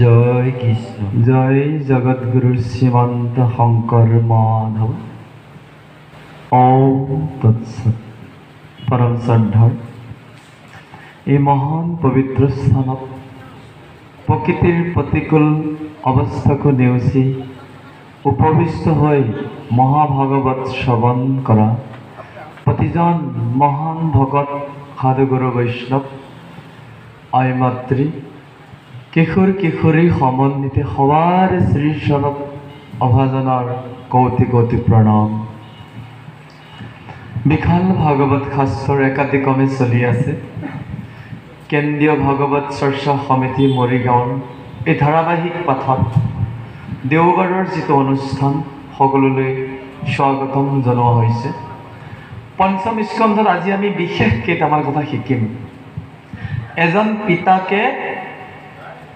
জয় কৃষ্ণ। জয় জগৎগুৰু শ্ৰীমন্ত শংকৰ মাধৱ। ওম তৎসৎ। পৰম শ্ৰদ্ধাৰ এই মহান পবিত্ৰ স্থানত প্ৰকৃতিৰ প্ৰতিকূল অৱস্থাকো নেওচি উপবিষ্ট হৈ মহাভাগৱত শ্ৰৱণ কৰা প্ৰতিজন মহান ভকত সাধুগুৰু বৈষ্ণৱ আই মাতৃ কিশোৰ কিশোৰী সমন্বিত সবাৰ শ্ৰীচৰণত অভাজনাৰ কৌটি কৌটি প্ৰণাম। বিশাল ভাগৱত শাস্ত্ৰৰ একাদিক্ৰমে চলি আছে কেন্দ্ৰীয় ভাগৱত চৰ্চা সমিতি মৰিগাঁৱৰ এই ধাৰাবাহিক পাঠত দেওবাৰৰ যিটো অনুষ্ঠান সকলোলৈ স্বাগতম জনোৱা হৈছে। পঞ্চম স্কন্ধত আজি আমি বিশেষ কেইটামান কথা শিকিম। এজন পিতাকে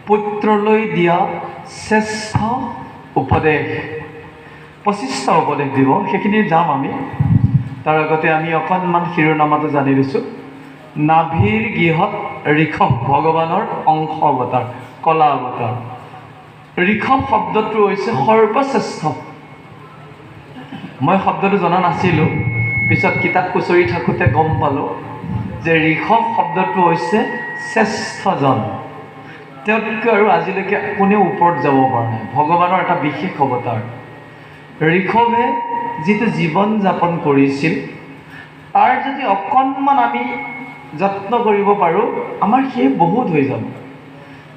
পুত্ৰলৈ দিয়া শ্ৰেষ্ঠ উপদেশ, 25টা উপদেশ দিব, সেইখিনি যাম আমি। তাৰ আগতে আমি অকণমান শিৰোনামাটো জানি লৈছোঁ। নাভিৰ গৃহত ঋষভ ভগৱানৰ অংশ অৱতাৰ, কলা অৱতাৰ। ঋষভ শব্দটো হৈছে সৰ্বশ্ৰেষ্ঠ। মই শব্দটো জনা নাছিলোঁ, পিছত কিতাপ খুচৰি থাকোঁতে গম পালোঁ যে ঋষভ শব্দটো হৈছে শ্ৰেষ্ঠজন। তেওঁতকৈ আৰু আজিলৈকে কোনেও ওপৰত যাব পৰা নাই। ভগৱানৰ এটা বিশেষ অৱতাৰ। ঋষভে যিটো জীৱন যাপন কৰিছিল তাৰ যদি অকণমান আমি যত্ন কৰিব পাৰোঁ আমাৰ সেই বহুত হৈ যাব।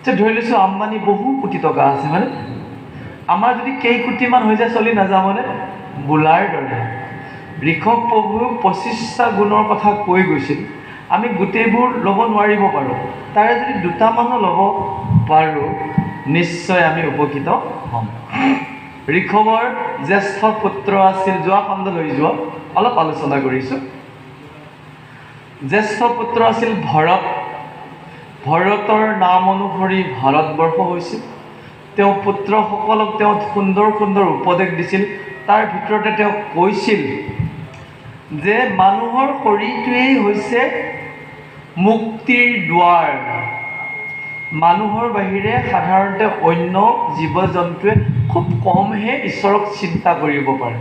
যে ধৰি লৈছোঁ আম্বানী বহু কোটি টকা আছে, মানে আমাৰ যদি কেইকোটিমান হৈ যায় চলি নাযাবনে? বোলাৰ দৰে। ঋষভ প্ৰভুৱেও 25টা গুণৰ কথা কৈ গৈছিল। আমি গোটেইবোৰ ল'ব নোৱাৰিব পাৰোঁ, তাৰে যদি দুটামানো ল'ব পাৰোঁ নিশ্চয় আমি উপকৃত হ'ম। ঋষভৰ জ্যেষ্ঠ পুত্ৰ আছিল, যোৱা খণ্ড লৈ যোৱা অলপ আলোচনা কৰিছোঁ। জ্যেষ্ঠ পুত্ৰ আছিল ভৰত। ভৰতৰ নাম অনুসৰি ভাৰতবৰ্ষ হৈছিল। তেওঁ পুত্ৰসকলক তেওঁ সুন্দৰ সুন্দৰ উপদেশ দিছিল। তাৰ ভিতৰতে তেওঁ কৈছিল যে মানুহৰ শৰীৰটোৱেই হৈছে মুক্তিৰ দুৱাৰ। মানুহৰ বাহিৰে সাধাৰণতে অন্য জীৱ জন্তুৱে খুব কমহে ঈশ্বৰক চিন্তা কৰিব পাৰে,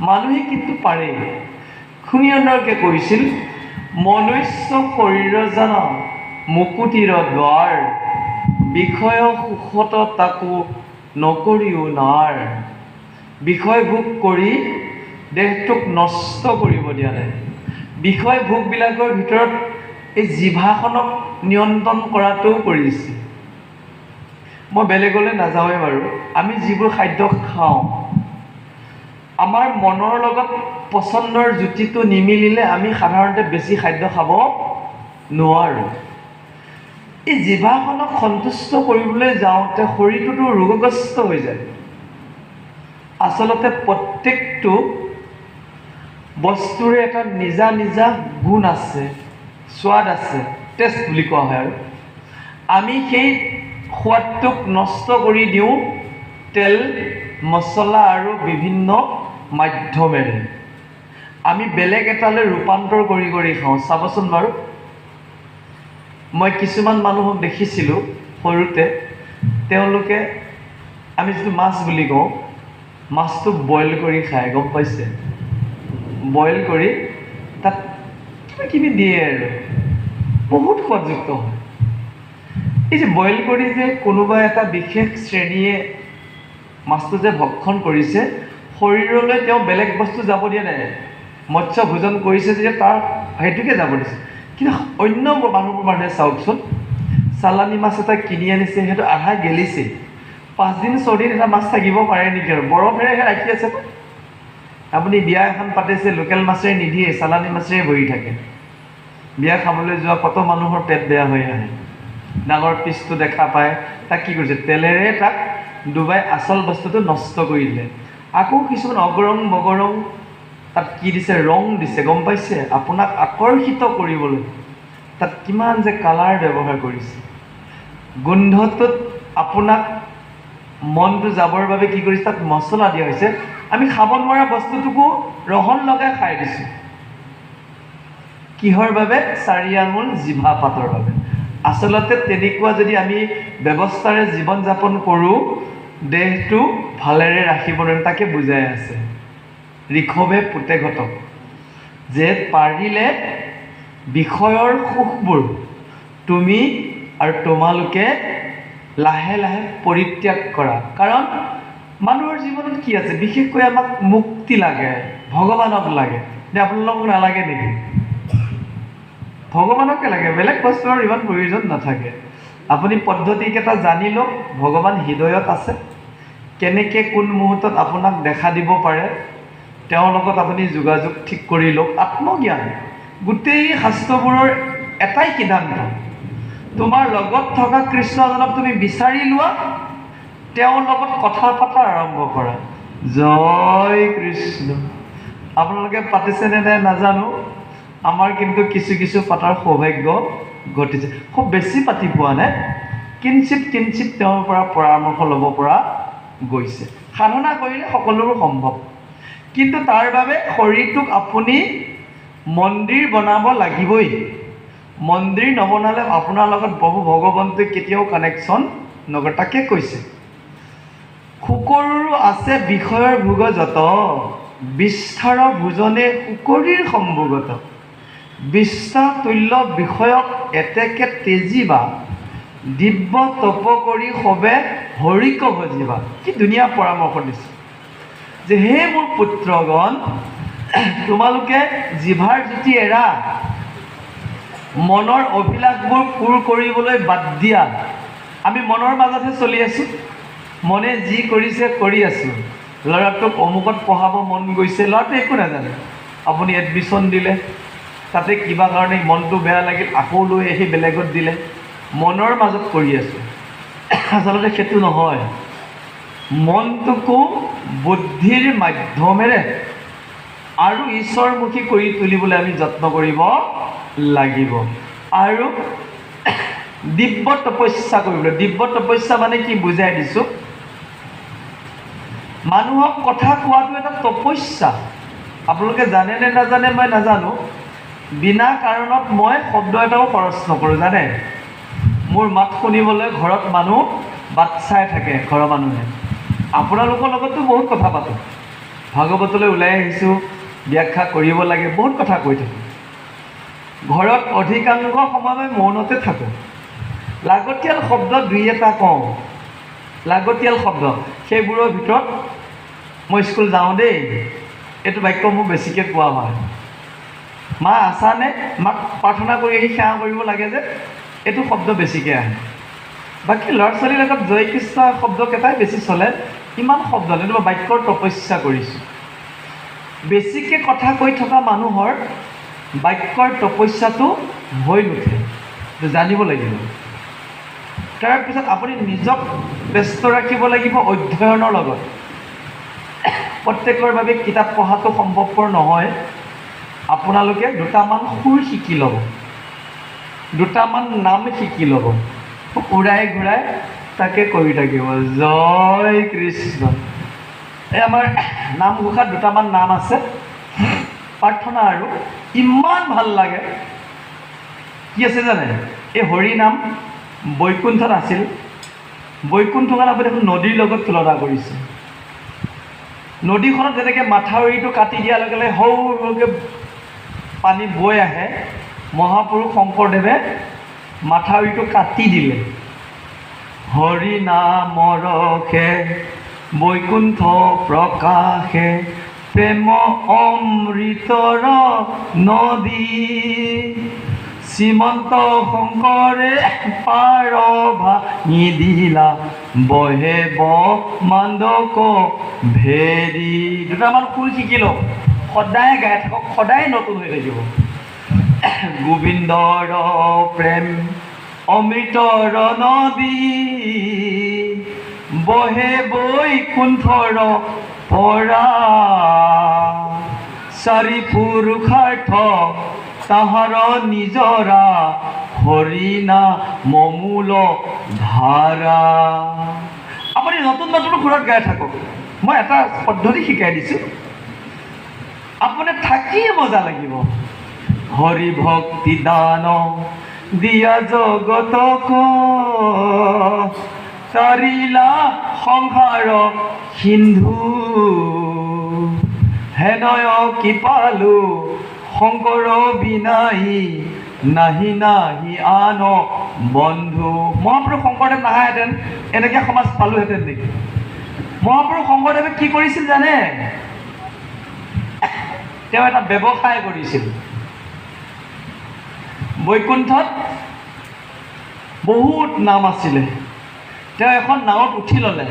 মানুহে কিন্তু পাৰে। সুন্দৰকৈ কৈছিল, মনুষ্য শৰীৰ জানা মুকুতিৰ দ্বাৰ, বিষয় সুখত তাকো নকৰিও নাৰ। বিষয় ভোগ কৰি দেহটোক নষ্ট কৰিব দিয়া নাই। বিষয় ভোগবিলাকৰ ভিতৰত এই জিভাখনক নিয়ন্ত্ৰণ কৰাটোও কৰিছে। মই বেলেগলৈ নাযাওঁৱে বাৰু। আমি যিবোৰ খাদ্য খাওঁ আমাৰ মনৰ লগত পচন্দৰ জুতিটো নিমিলিলে আমি সাধাৰণতে বেছি খাদ্য খাব নোৱাৰোঁ। এই জিভাখনক সন্তুষ্ট কৰিবলৈ যাওঁতে শৰীৰটোতো ৰোগগ্ৰস্ত হৈ যায়। আচলতে প্ৰত্যেকটো বস্তুৰে এটা নিজা নিজা গুণ আছে, সোৱাদ আছে, টেষ্ট বুলি কোৱা হয়। আৰু আমি সেই সোৱাদটোক নষ্ট কৰি দিওঁ তেল মছলা আৰু বিভিন্ন মাধ্যমেৰে। আমি বেলেগ এটালৈ ৰূপান্তৰ কৰি কৰি খাওঁ। চাবচোন বাৰু, মই কিছুমান মানুহক দেখিছিলোঁ সৰুতে, তেওঁলোকে আমি যিটো মাছ বুলি কওঁ, মাছটো বইল কৰি খায়, গম পাইছে? বইল কৰি তাত কিবা কিবি দিয়ে আৰু বহুত সোৱাদযুক্ত হয়। এই যে বইল কৰি যে কোনোবা এটা বিশেষ শ্ৰেণীয়ে মাছটো যে ভক্ষণ কৰিছে, শৰীৰলৈ তেওঁ বেলেগ বস্তু যাব দিয়া নাই। মৎস্য ভোজন কৰিছে যে তাৰ সেইটোকে যাব দিছে। কিন্তু অন্য মানুহবোৰ মানুহে চাওকচোন, চালানী মাছ এটা কিনি আনিছে, সেইটো আধা গেলিছে, 5 দিন 6 দিন এটা মাছ থাকিব পাৰে নেকি? আৰু বৰফেৰেহে ৰাখি আছে। আপুনি বিয়া এখন পাতিছে, লোকেল মাছেৰে নিদিয়ে, চালানী মাছেৰে ভৰি থাকে। বিয়া খাবলৈ যোৱা কত মানুহৰ পেট বেয়া হৈ আহে। ডাঙৰ পিচটো দেখা পায়, তাক কি কৰিছে? তেলেৰে তাক ডুবাই আচল বস্তুটো নষ্ট কৰি দিলে। আকৌ কিছুমান অগৰং বগৰং তাত কি দিছে? ৰং দিছে, গম পাইছে? আপোনাক আকৰ্ষিত কৰিবলৈ তাত কিমান যে কালাৰ ব্যৱহাৰ কৰিছে। গোন্ধটোত আপোনাক মনটো যাবৰ বাবে কি কৰিছে? তাত মছলা দিয়া হৈছে। আমি খাব নোৱাৰা বস্তুটোকো ৰহন লগাই খাই দিছোঁ। কিহৰ বাবে? 4 আঙুল জিভা পাতৰ বাবে। আচলতে তেনেকুৱা যদি আমি ব্যৱস্থাৰে জীৱন যাপন কৰোঁ, দেহটো ভালেৰে ৰাখিব নোৱাৰিম। তাকে বুজাই আছে ঋষভে পুতেকহঁতক যে পাৰিলে বিষয়ৰ সুখবোৰ তুমি আৰু তোমালোকে লাহে লাহে পৰিত্যাগ কৰা। কাৰণ মানুহৰ জীৱনত কি আছে, বিশেষকৈ আমাক মুক্তি লাগে, ভগৱানক লাগে। যে আপোনালোকক নালাগে নেকি? ভগৱানকে লাগে, বেলেগ বস্তুৰ ইমান প্ৰয়োজন নাথাকে। আপুনি পদ্ধতিকেইটা জানি লওক, ভগৱান হৃদয়ত আছে, কেনেকৈ কোন মুহূৰ্তত আপোনাক দেখা দিব পাৰে তেওঁৰ লগত আপুনি যোগাযোগ ঠিক কৰি লওক। আত্মজ্ঞান, গোটেই শাস্ত্ৰবোৰৰ এটাই সিদ্ধান্ত, তোমাৰ লগত থকা কৃষ্ণজনক তুমি বিচাৰি লোৱা, তেওঁৰ লগত কথা পতা আৰম্ভ কৰা। জয় কৃষ্ণ। আপোনালোকে পাতিছেনে নাই নাজানো, আমাৰ কিন্তু কিছু কিছু পাতাৰ সৌভাগ্য ঘটিছে। খুব বেছি পাতি পোৱা নাই, কিঞ্চিত কিঞ্চিত তেওঁৰ পৰা পৰামৰ্শ ল'ব পৰা গৈছে। সাধনা কৰিলে সকলোবোৰ সম্ভৱ, কিন্তু তাৰ বাবে শৰীৰটোক আপুনি মন্দিৰ বনাব লাগিবই। মন্দিৰ নবনালে আপোনাৰ লগত বহু ভগৱন্তই কেতিয়াও কানেকশ্যন নকৰে। তাকে কৈছে শুকৰৰো আছে বিষয়ৰ ভোগ যত, বিস্তাৰ ভোজনে শুকৰীৰ সম্ভোগত। বিশ্বাতুল্য বিষয়ক এতেকে তেজিবা, দিব্য তপ কৰি সবে হৰিক ভজিবা। কি ধুনীয়া পৰামৰ্শ দিছে যে হে মোৰ পুত্ৰগণ, তোমালোকে জিভাৰ জুতি এৰা, মনৰ অভিলাষবোৰ পূৰ কৰিবলৈ বাদ দিয়া। আমি মনৰ মাজতহে চলি আছোঁ, মনে যি কৰিছে কৰি আছোঁ। ল'ৰাটোক অমুকত পঢ়াব মন গৈছে, ল'ৰাটোৱে একো নাজানে, আপুনি এডমিশ্যন দিলে, তাতে কিবা কাৰণে মনটো বেয়া লাগিল, আকৌ লৈ আহি বেলেগত দিলে, মনৰ মাজত কৰি আছোঁ। আচলতে সেইটো নহয়, মনটোকো বুদ্ধিৰ মাধ্যমেৰে আৰু ঈশ্বৰমুখী কৰি তুলিবলৈ আমি যত্ন কৰিব লাগিব। আৰু দিব্য তপস্যা কৰিবলৈ। দিব্য তপস্যা মানে কি বুজাই দিছোঁ, মানুহক কথা কোৱাটো এটা তপস্যা। আপোনালোকে জানে নে নাজানে মই নাজানো, বিনা কাৰণত মই শব্দ এটাও খৰচ নকৰোঁ জানে। মোৰ মাত শুনিবলৈ ঘৰত মানুহ বাট চাই থাকে, ঘৰৰ মানুহে। আপোনালোকৰ লগতো বহুত কথা পাতোঁ, ভাগৱতলৈ ওলাই আহিছোঁ, ব্যাখ্যা কৰিব লাগে, বহুত কথা কৈ থাকোঁ। ঘৰত অধিকাংশ সময় মই মৌনতে থাকোঁ। লাগতিয়াল শব্দ দুই এটা কওঁ, লাগতিয়াল শব্দ, সেইবোৰৰ ভিতৰত মই স্কুল যাওঁ দেই, এইটো বাক্য মোক বেছিকৈ কোৱা হয়। মা আছানে, মাক প্ৰাৰ্থনা কৰি আহি সেৱা কৰিব লাগে যে, এইটো শব্দ বেছিকৈ আহে। বাকী ল'ৰা ছোৱালীৰ লগত জয় কৃষ্ণ শব্দকেইটাই বেছি চলে, ইমান শব্দ নাই। মই বাক্যৰ তপস্যা কৰিছোঁ। বেছিকৈ কথা কৈ থকা মানুহৰ বাক্যৰ তপস্যাটো হৈ নুঠে, জানিব লাগিব। তাৰপিছত আপুনি নিজক ব্যস্ত ৰাখিব লাগিব অধ্যয়নৰ লগত। প্ৰত্যেকৰ বাবে কিতাপ পঢ়াটো সম্ভৱপৰ নহয়। আপোনালোকে দুটামান সুৰ শিকি ল'ব, দুটামান নাম শিকি ল'ব, উৰাই ঘূৰাই তাকে কৰি থাকিব। জয় কৃষ্ণ। এই আমাৰ নামঘোষাত দুটামান নাম আছে, প্ৰাৰ্থনা আৰু ইমান ভাল লাগে। কি আছে জানে, এই হৰি নাম বৈকুণ্ঠত আছিল। বৈকুণ্ঠখন আপুনি এখন নদীৰ লগত তুলনা কৰিছে। নদীখনত যেনেকৈ মাথাউৰিটো কাটি দিয়াৰ লগে লগে সৰুকৈ পানী বৈ আহে, মহাপুৰুষ শংকৰদেৱে মাথাউৰিটো কাটি দিলে। হৰি নামৰ ৰসে বৈকুণ্ঠ প্ৰকাশে, প্ৰেম অমৃতৰ নদী, শ্ৰীমন্ত শংকৰে পাৰ ভাঙি দিলা, বহে ব্ৰহ্মাণ্ডক ভেৰি। দুটামান সুৰ শিকি লওক, সদায় গাই থাকক, সদায় নতুন হৈ থাকিব। গোবিন্দৰ প্ৰেম অমৃতৰ নদী, বহে বৈকুণ্ঠৰ পৰা, চাৰি পুৰুষাৰ্থ তাহাৰ নিজৰা, হৰিণা মমূল ধাৰা। আপুনি নতুন নতুন সুৰত গাই থাকক। মই এটা পদ্ধতি শিকাই দিছোঁ, আপোনাৰ থাকিয়ে মজা লাগিব। হৰি ভক্তি দান দিয়া জগতক তৰিলা সংসাৰ সিন্ধু হেনয় কি পালো শংকৰ বিনাই নাহি নাহি আন বন্ধু। মহাপুৰুষ শংকৰদেৱ নাহাহেঁতেন এনেকৈ সমাজ পালোহেঁতেন নেকি? মহাপুৰুষ শংকৰদেৱে কি কৰিছিল জানে? তেওঁ এটা ব্যৱসায় কৰিছিল। বৈকুণ্ঠত বহুত নাম আছিলে। তেওঁ এখন নাৱত উঠি ল'লে,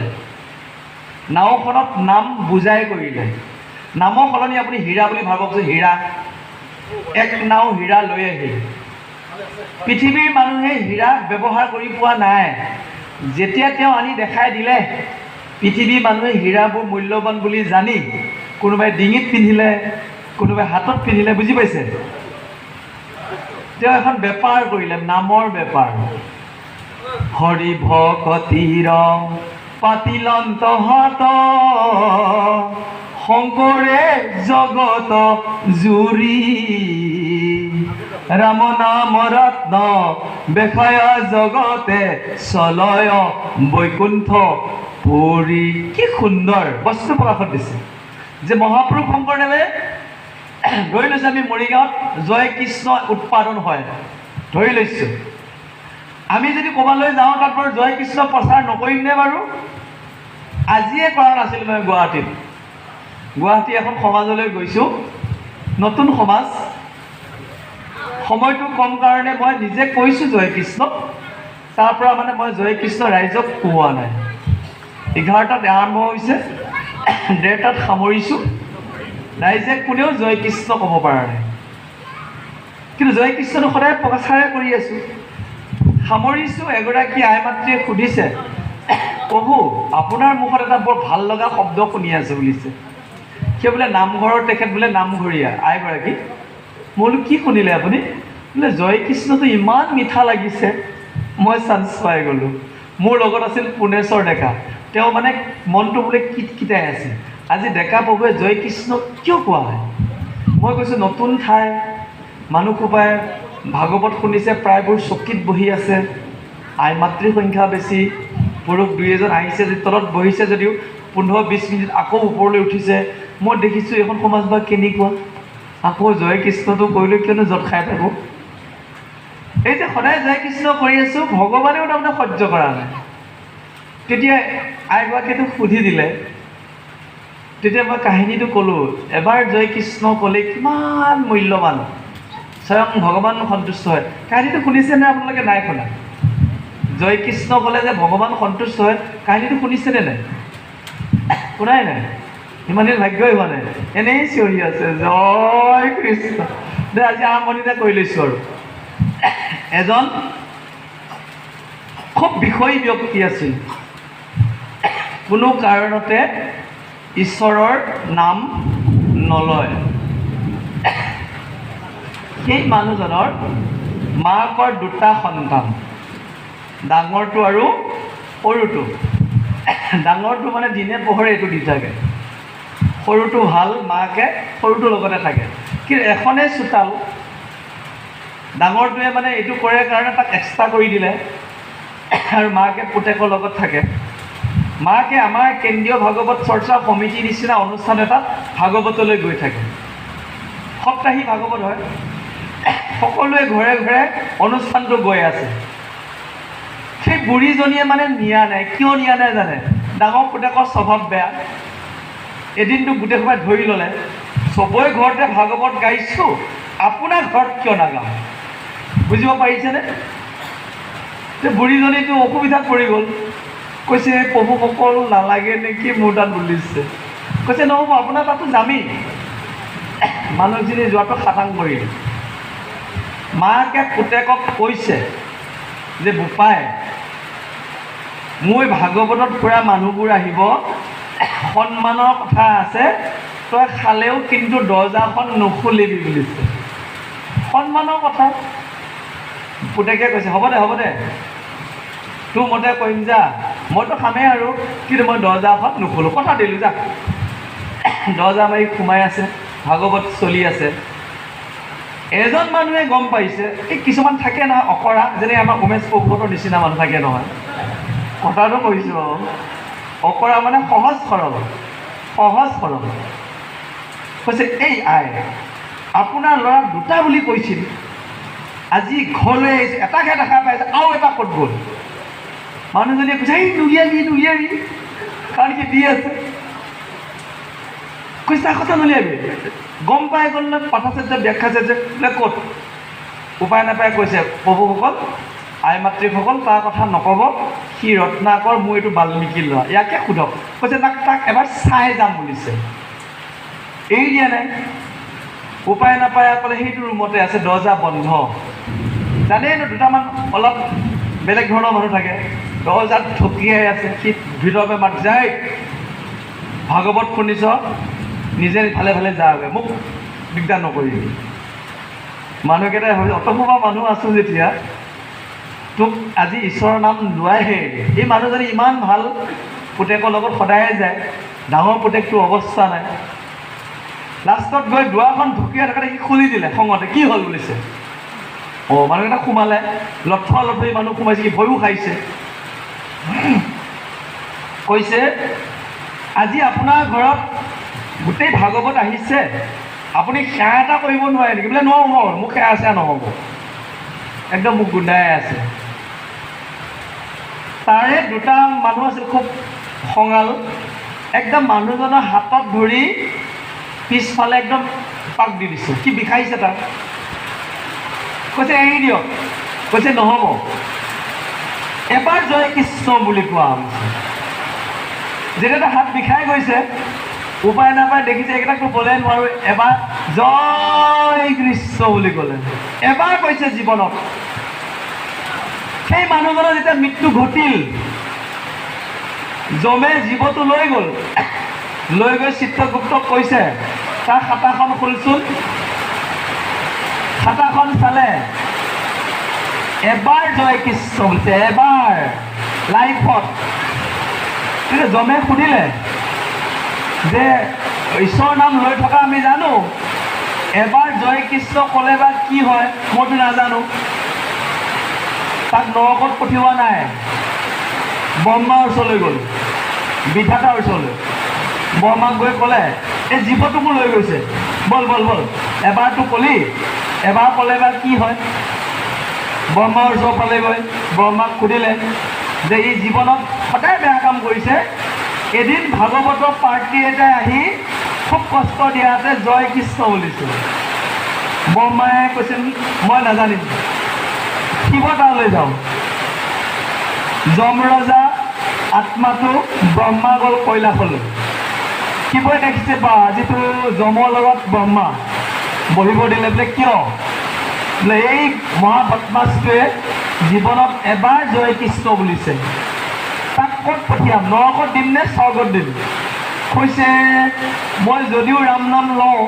নাওখনত নাম বুজাই কৰিলে। নামৰ সলনি আপুনি হীৰা বুলি ভাবকচোন, হীৰা এক নাও হীৰা লৈ আহিল। পৃথিৱীৰ মানুহে হীৰা ব্যৱহাৰ কৰি পোৱা নাই। যেতিয়া তেওঁ আনি দেখাই দিলে, পৃথিৱীৰ মানুহে হীৰাবোৰ মূল্যৱান বুলি জানি কোনোবাই ডিঙিত পিন্ধিলে, কোনোবাই হাতত পিন্ধিলে, বুজি পাইছে? তেওঁ এখন বেপাৰ কৰিলে, নামৰ বেপাৰ। হৰি ভকতিৰ পাতিলন্ত হাত শংকৰে জগত জুৰি ৰাম নাম ৰত্ন বেখায় জগতে চলয় বৈকুণ্ঠ পুৰী। কি সুন্দৰ বস্তু প্ৰকাশত দিছে যে মহাপুৰুষ শংকৰদেৱে ধৰি লৈছোঁ আমি মৰিগাঁৱত জয় কৃষ্ণ উৎপাদন হয়, ধৰি লৈছোঁ। আমি যদি ক'ৰবালৈ যাওঁ তাত বাৰু জয় কৃষ্ণ প্ৰচাৰ নকৰিম নে বাৰু? আজিয়ে কৰা নাছিলোঁ মই গুৱাহাটীত। গুৱাহাটী এখন সমাজলৈ গৈছোঁ, নতুন সমাজ। সময়টো কম কাৰণে মই নিজে কৈছোঁ জয় কৃষ্ণ, তাৰ পৰা মানে মই জয় কৃষ্ণ ৰাইজক কোৱা নাই। 11টাত আৰম্ভ হৈছে, 1:30টাত সামৰিছোঁ। ৰাইজে কোনেও জয় কৃষ্ণ ক'ব পৰা নাই, কিন্তু জয় কৃষ্ণটো সদায় প্ৰচাৰে কৰি আছোঁ। সামৰিছোঁ, এগৰাকী আই মাতৃয়ে সুধিছে, প্ৰভু আপোনাৰ মুখত এটা বৰ ভাল লগা শব্দ শুনি আছোঁ বুলিছে। সেই বোলে নামঘৰৰ, তেখেত বোলে নামঘৰীয়া আইগৰাকী। মই বোলো কি শুনিলে আপুনি? বোলে জয় কৃষ্ণটো ইমান মিঠা লাগিছে। মই চান্স পাই গ'লোঁ। মোৰ লগত আছিল পুনেশ্বৰ ডেকা, তেওঁ মানে মনটো বোলে কিটকিটাই আছে। আজি ডেকা প্ৰভুৱে জয় কৃষ্ণ কিয় কোৱা হয়? মই কৈছোঁ নতুন ঠাই, মানুহসোপাই ভাগৱত শুনিছে, প্ৰায়বোৰ চকীত বহি আছে, আই মাতৃৰ সংখ্যা বেছি, পুৰুষ 2-এজন আহিছে, তলত বহিছে যদিও 15-20 মিনিট আকৌ ওপৰলৈ উঠিছে। মই দেখিছোঁ এইখন সমাজ বা কেনেকুৱা। আকৌ জয় কৃষ্ণটো কৰিলোঁ, কিয়নো য'ত খাই থাকোঁ। এই যে সদায় জয় কৃষ্ণ কৰি আছোঁ, ভগৱানেও তাৰমানে সহ্য কৰা নাই। তেতিয়া আইগৰাকীয়েতো সুধি দিলে, তেতিয়া মই কাহিনীটো ক'লোঁ। এবাৰ জয় কৃষ্ণ ক'লে কিমান মূল্যৱান, স্বয়ং ভগৱান সন্তুষ্ট হয়। কাহিনীটো শুনিছেনে আপোনালোকে? নাই শুনা। জয় কৃষ্ণ ক'লে যে ভগৱান সন্তুষ্ট হয়, কাহিনীটো শুনিছেনে নাই? শুনাই নাই? ইমান দিন ভাগ্যই হোৱা নাই, এনেই চিঞৰি আছে জয় কৃষ্ণ। দে আজি আৰম্ভণিতে কৰি লৈছোঁ আৰু। এজন খুব বিষয়ী ব্যক্তি আছিল, কোনো কাৰণতে ঈশ্বৰৰ নাম নলয়। সেই মানুহজনৰ মাকৰ 2টা সন্তান, ডাঙৰটো আৰু সৰুটো। ডাঙৰটো মানে দিনে পোহৰে এইটো দি থাকে, সৰুটো ভাল, মাকে সৰুটোৰ লগতে থাকে। কিন্তু এখনেই চোতাল, ডাঙৰটোৱে মানে এইটো কৰে কাৰণে তাক এক্সট্ৰা কৰি দিলে, আৰু মাকে পুতেকৰ লগত থাকে। মাকে আমাৰ কেন্দ্ৰীয় ভাগৱত চৰ্চা সমিতিৰ নিচিনা অনুষ্ঠান এটাত ভাগৱতলৈ গৈ থাকে। সপ্তাহী ভাগৱত হয়, সকলোৱে ঘৰে ঘৰে অনুষ্ঠানটো গৈ আছে। সেই বুঢ়ীজনীয়ে মানে নিয়া নাই। কিয় নিয়া নাই জানে? ডাঙৰ পুতেকৰ স্বভাৱ বেয়া। এদিনটো গোটেই সোপাই ধৰি ল'লে, চবৰে ঘৰতে ভাগৱত গাইছোঁ, আপোনাৰ ঘৰত কিয় নাগাওঁ? বুজিব পাৰিছেনে? বুঢ়ীজনীটো অসুবিধাত পৰি গ'ল। কৈছে প্ৰভুসকল নালাগে নেকি মোৰ তাত বুলিছে। কৈছে নহ'ব, আপোনাৰ তাতো যামেই। মানুহজনী যোৱাটো খাটাং কৰিলে। মাকে পুতেকক কৈছে যে বোপাই, মোৰ ভাগৱতত ফুৰা মানুহবোৰ আহিব, সন্মানৰ কথা আছে, তই খালেও কিন্তু দৰ্জাখন নুখুলিবি বুলিছে। সন্মানৰ কথা। পুতেকে কৈছে হ'ব দে, হ'ব দে, তোৰ মতে কৰিম যা, মইতো খামেই আৰু, কিন্তু মই দৰ্জাখন নুখুলোঁ। কথা দিলোঁ যা। দৰ্জা মাৰি সোমাই আছে, ভাগৱত চলি আছে। এজন মানুহে গম পাইছে, এই কিছুমান থাকে নহয় অকৰা, যেনে আমাৰ উমেশ প্ৰভুতৰ নিচিনা মানুহ থাকে নহয়, কথাটো কৈছোঁ বাৰু। অকৰা মানে সহজ সৰল, কৈছে এই আই আপোনাৰ ল'ৰা দুটা বুলি কৈছিল, আজি ঘৰলৈ আহিছে, এটাকে দেখা পাইছে, আৰু এটা ক'ত গ'ল? মানুহজনীয়ে কৈছে এই নুলিয়াবি, কাৰণ সি দি আছে। কৈছে তাৰ কথা নুলিয়াবি, গম পাই গ'ল ন, পাঠাচাৰ্য ব্যাখ্যাচাৰ্য বোলে ক'ত? উপায় নাপায় কৈছে প্ৰভুসকল, আই মাতৃসকল তাৰ কথা নক'ব, সি ৰত্নাকৰ, মোৰ এইটো বাল্মীকিৰ ল'ৰা, ইয়াকে সোধক। কৈছে তাক এবাৰ চাই যাম বুলিছে, এৰি দিয়া নাই। উপায় নাপায় ক'লে সেইটো ৰুমতে আছে, দৰ্জা বন্ধ। জানেই ন দুটামান অলপ বেলেগ ধৰণৰ মানুহ থাকে, দৰ্জাত ঠকিয়াই আছে, সি ভিতৰতে মাত যায়, ভাগৱত শুনিছ, নিজে ভালে ভালে যাগৈ, মোক দিগদাৰ নকৰিবি। মানুহকেইটাই ভাবিছে অতসোপা মানুহ আছোঁ যেতিয়া তোক আজি ঈশ্বৰৰ নাম লোৱাইহে। এই মানুহজনী ইমান ভাল, পুতেকৰ লগত সদায়ে যায়, ডাঙৰ পুতেকটো অৱস্থা নাই। লাষ্টত গৈ দুৱাৰখন ঢুকিয়াই থাকোঁতে সি খুলি দিলে খঙতে, কি হ'ল বুলিছে। মানুহকেইটা সোমালে, লথৰি মানুহ সোমাইছে, সি ভয়ো খাইছে। কৈছে আজি আপোনাৰ ঘৰত গোটেই ভাগৱত আহিছে, আপুনি সেৱা এটা কৰিব নোৱাৰে নেকি? বোলে নহ'ব, মোক সেৱা চেৱা নহ'ব, একদম মোক গোন্ধাই আছে। তাৰে দুটা মানুহ আছিল খুব খঙাল, একদম মানুহজনৰ হাতত ধৰি পিছফালে একদম পাক দি দিছে, কি বিষাইছে তাৰ। কৈছে এৰি দিয়ক, কৈছে নহ'ব, এবাৰ জয় কৃষ্ণ বুলি কোৱা হৈছে। যেতিয়া তাৰ হাত বিষাই গৈছে, উপায় নাপায় দেখিছে এইকেইটাকতো ক'লে নোৱাৰোঁ, এবাৰ জয় কৃষ্ণ বুলি ক'লে, এবাৰ কৈছে জীৱনত। সেই মানুহজনৰ যেতিয়া মৃত্যু ঘটিল, যমে জীৱটো লৈ গ'ল, লৈ গৈ চিত্ৰগুপ্তক কৈছে তাৰ খাতাখন খোলচোন। খাতাখন চালে, এবাৰ জয় কৃষ্ণ বুলিছে, এবাৰ লাইফত। কিন্তু যমে সুধিলে যে ঈশ্বৰৰ নাম লৈ থকা আমি জানো, এবাৰ জয় কৃষ্ণ ক'লে বা কি হয় মইতো নাজানো। তাক নৰকত পঠিওৱা নাই, ব্ৰহ্মাৰ ওচৰলৈ গ'ল, বিধাতাৰ ওচৰলৈ। ব্ৰহ্মাক গৈ ক'লে এই জীৱটোকো লৈ গৈছে, বল এবাৰতো ক'লি, এবাৰ ক'লে বা কি হয়। ব্ৰহ্মাৰ ওচৰ পালেগৈ, ব্ৰহ্মাক সুধিলে যে ই জীৱনত সদায় বেয়া কাম কৰিছে, এদিন ভাগৱতৰ পাৰ্টি এটাই আহি খুব কষ্ট দিয়াতে জয় কৃষ্ণ বুলিছোঁ। ব্ৰহ্মাই কৈছিল মই নাজানিম, শিৱ তালৈ যাওঁ। যম ৰজা আত্মাটো ব্ৰহ্মা গ'ল কৈলাশলৈ। শিৱই দেখিছে বা আজিতো যমৰ লগত ব্ৰহ্মা বহিব দিলে। বোলে কিয়? বোলে এই মহাবদমাছটোৱে জীৱনত এবাৰ জয় কৃষ্ণ বুলিছে, তাক ক'ত পঠিয়াম, নৰকত দিম নে স্বৰ্গত দিম? কৈছে মই যদিও ৰাম নাম লওঁ,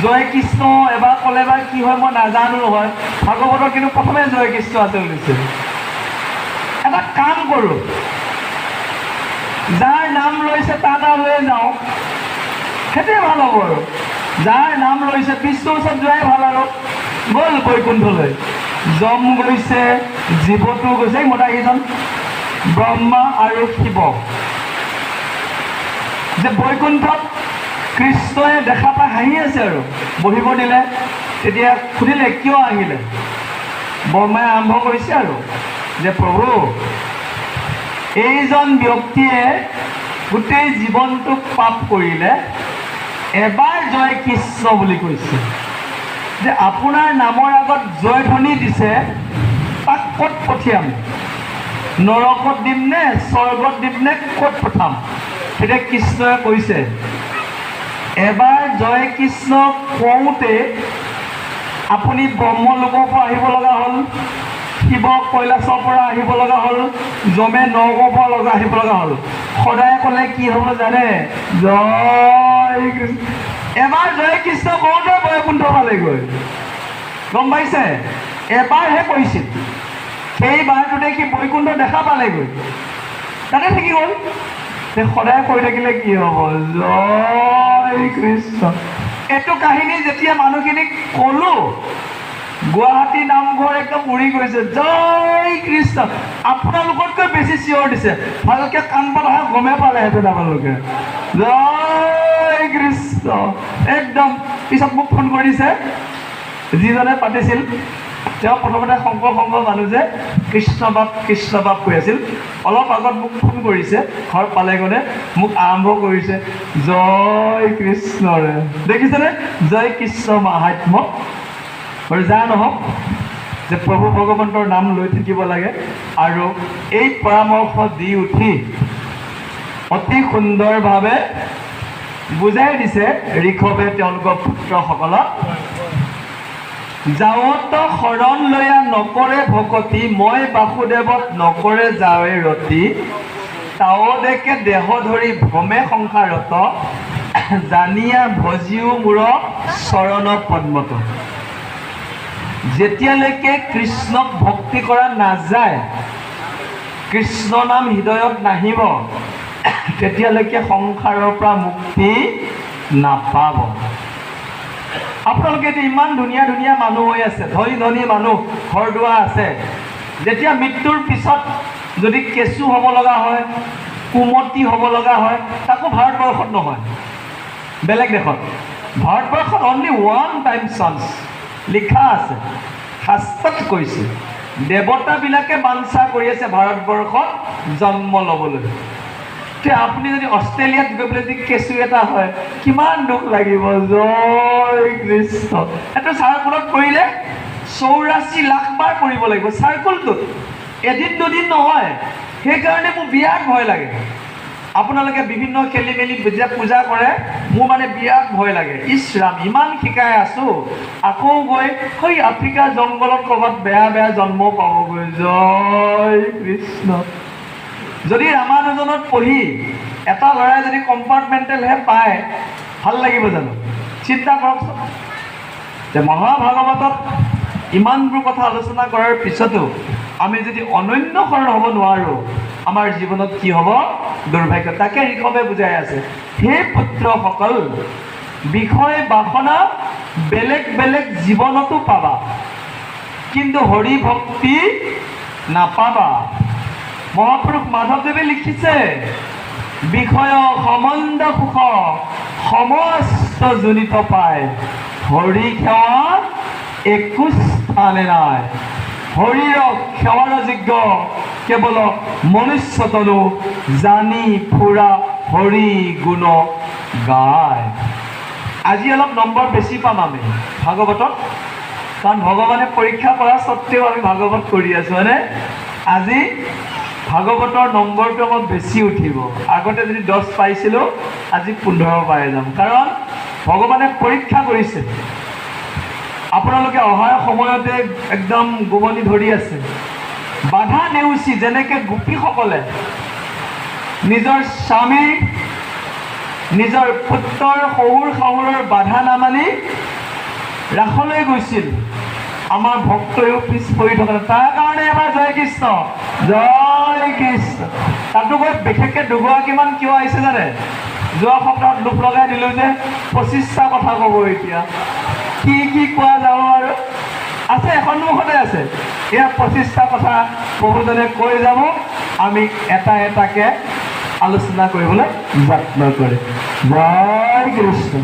জয় কৃষ্ণ এবাৰ ক'লে বা কি হয় মই নাজানো নহয়, ভাগৱতৰ কিন্তু প্ৰথমে জয় কৃষ্ণ আছে বুলিছে। এটা কাম কৰোঁ, যাৰ নাম লৈছে তাৰ তালৈ যাওঁ, সেইটোৱে ভাল হ'ব। আৰু যাৰ নাম লৈছে বিষ্ণুৰ ওচৰত যোৱাই ভাল। আৰু গ'ল বৈকুণ্ঠলৈ, যম গৈছে, জীৱটো গৈছে, মতাকেইজন ব্ৰহ্মা আৰু শিৱ। যে বৈকুণ্ঠত কৃষ্ণই দেখা পাই হাঁহি আছে আৰু বহিব দিলে। তেতিয়া সুধিলে কিয় আহিলে? ব্ৰহ্মাই আৰম্ভ কৰিছে আৰু যে প্ৰভু, এইজন ব্যক্তিয়ে গোটেই জীৱনটোক পাপ কৰিলে, এবাৰ জয় কৃষ্ণ বুলি কৈছে, যে আপোনাৰ নামৰ আগত জয় ধ্বনি দিছে, তাক ক'ত পঠিয়াম, নৰকত দিম নে স্বৰ্গত দিম নে ক'ত পঠাম? তেতিয়া কৃষ্ণই কৈছে এবাৰ জয় কৃষ্ণ কওঁতে আপুনি ব্ৰহ্মলোকৰ পৰা আহিব লগা হ'ল, শিৱ কৈলাশৰ পৰা আহিব লগা হ'ল, যমে নৰকৰ পৰা আহিব লগা হ'ল। সদায় ক'লে কি হ'ব জানে? জয় কৃষ্ণ। এবাৰ জয় কৃষ্ণ কওঁতে বৈকুণ্ঠ পালেগৈ, গম পাইছে? এবাৰহে কৈছিল, সেই বাৰটোতে সি বৈকুণ্ঠ দেখা পালেগৈ, তাতে থাকি গ'ল। সদায় কৈ থাকিলে কি হ'ব? জয় কৃষ্ণ। এইটো কাহিনী যেতিয়া মানুহখিনিক ক'লো, গুৱাহাটী নামঘৰ একদম উৰি গৈছে, জয় কৃষ্ণ। আপোনালোকতকৈ বেছি চিঞৰ দিছে, ভালকে কাণ পাত অহা গমে পালেহেঁতেন আপোনালোকে। জয় কৃষ্ণ একদম। পিছত মোক ফোন কৰিছে যিজনে পাতিছিল, তেওঁ প্ৰথমতে শংকৰ মানুহ যে কৃষ্ণ বাপ কৈ আছিল, অলপ আগত মোক ফোন কৰিছে, ঘৰ পালেগনে মোক আৰম্ভ কৰিছে জয় কৃষ্ণৰে। দেখিছেনে জয় কৃষ্ণ মাহাত্ম্য। আৰু যা নহওক যে প্ৰভু ভগৱন্তৰ নাম লৈ থাকিব লাগে। আৰু এই পৰামৰ্শ দি উঠি অতি সুন্দৰভাৱে বুজাই দিছে ঋষভে তেওঁলোকৰ পুত্ৰসকলক, যাৱত শৰণ লয়া নকৰে ভকতি, মই বাসুদেৱত নকৰে যাৱে ৰতি, তাৱদেকে দেহ ধৰি ভ্ৰমে সংসাৰত, জানিয়া ভজিও মূৰ চৰণ পদ্মত। যেতিয়ালৈকে কৃষ্ণক ভক্তি কৰা নাযায়, কৃষ্ণ নাম হৃদয়ত নাহিব, তেতিয়ালৈকে সংসাৰৰ পৰা মুক্তি নাপাব। আপোনালোকে এতিয়া ইমান ধুনীয়া ধুনীয়া মানুহ হৈ আছে, ধনী ধনী মানুহ, ঘৰ দুৱাৰ আছে, যেতিয়া মৃত্যুৰ পিছত যদি কেঁচু হ'ব লগা হয়, কুমতি হ'ব লগা হয়, তাকো ভাৰতবৰ্ষত নহয়, বেলেগ দেশত। ভাৰতবৰ্ষত অনলি ওৱান টাইম চান্স লিখা আছে, শাস্ত্ৰত কৈছে। দেৱতাবিলাকে বাঞ্ছা কৰি আছে ভাৰতবৰ্ষত জন্ম ল'বলৈ। এতিয়া আপুনি যদি অষ্ট্ৰেলিয়াত গৈ পেলাই যদি কেঁচু এটা হয়, কিমান দুখ লাগিব। জয় কৃষ্ণ। এইটো চাৰ্কুলত কৰিলে 84 লাখ বাৰ কৰিব লাগিব চাৰ্কুলটোত, এদিন দুদিন নহয়। সেইকাৰণে মোৰ বিৰাট ভয় লাগে। আপোনালোকে বিভিন্ন খেলি মেলি যেতিয়া পূজা কৰে, মোৰ মানে বিৰাট ভয় লাগে। ইছ ৰাম, ইমান শিকাই আছোঁ, আকৌ গৈ সেই আফ্ৰিকাৰ জংঘলত ক'ৰবাত বেয়া বেয়া জন্ম পাবগৈ। জয় কৃষ্ণ। যদি ৰামানুজনত পঢ়ি এটা ল'ৰাই যদি কম্পাৰ্টমেণ্টেলহে পায়, ভাল লাগিব জানো? চিন্তা কৰকচোন যে মহাভাগৱতত ইমানবোৰ কথা আলোচনা কৰাৰ পিছতো আমি যদি অনন্য শৰণ হ'ব নোৱাৰোঁ, আমাৰ জীৱনত কি হ'ব? দুৰ্ভাগ্য। তাকে ঋষভে বুজাই আছে, হে পুত্ৰসকল, বিষয় বাসনা বেলেগ বেলেগ জীৱনতো পাবা, কিন্তু হৰি ভক্তি নাপাবা। মহাপুৰুষ মাধৱদেৱে লিখিছে, বিষয় সম্বন্ধ সুখ সমস্ত জনিত পায়, হৰি সেৱা একো স্থানে নাই। হৰিৰ সেৱাৰ যোগ্য কেৱল মনুষ্য তনু, জানি ফুৰা হৰি গুণ গায়। আজি অলপ নম্বৰ বেছি পাম আমি ভাগৱতত, কাৰণ ভগৱানে পৰীক্ষা কৰা স্বত্তেও আমি ভাগৱত কৰি আছোঁ, হয়নে? আজি ভাগৱতৰ নম্বৰটো অলপ বেছি উঠিব। আগতে যদি 10 পাইছিলোঁ, আজি 15 পাই যাম, কাৰণ ভগৱানে পৰীক্ষা কৰিছে। আপোনালোকে অহাৰ সময়তে একদম গোমনি ধৰি আছে, বাধা নেওচি, যেনেকৈ গোপীসকলে নিজৰ স্বামী, নিজৰ পুত্ৰৰ শহুৰ শাহুৰৰ বাধা নামানি ৰাসলৈ গৈছিল, আমাৰ ভক্তয়ো পিছ পৰি থকা। তাৰ কাৰণে এবাৰ জয় কৃষ্ণ, জয় কৃষ্ণ। তাতো গৈ বিশেষকৈ দুগৰাকীমান কিয় আহিছে জানে? যোৱা সপ্তাহত লোক লগাই দিলোঁ যে 25টা কথা ক'ব। এতিয়া কি কি কোৱা যাব আৰু আছে, সন্মুখতে আছে। এয়া 25টা কথা বহুজনে কৈ যাব, আমি এটা এটাকৈ আলোচনা কৰিবলৈ যত্ন কৰিম। জয় কৃষ্ণ।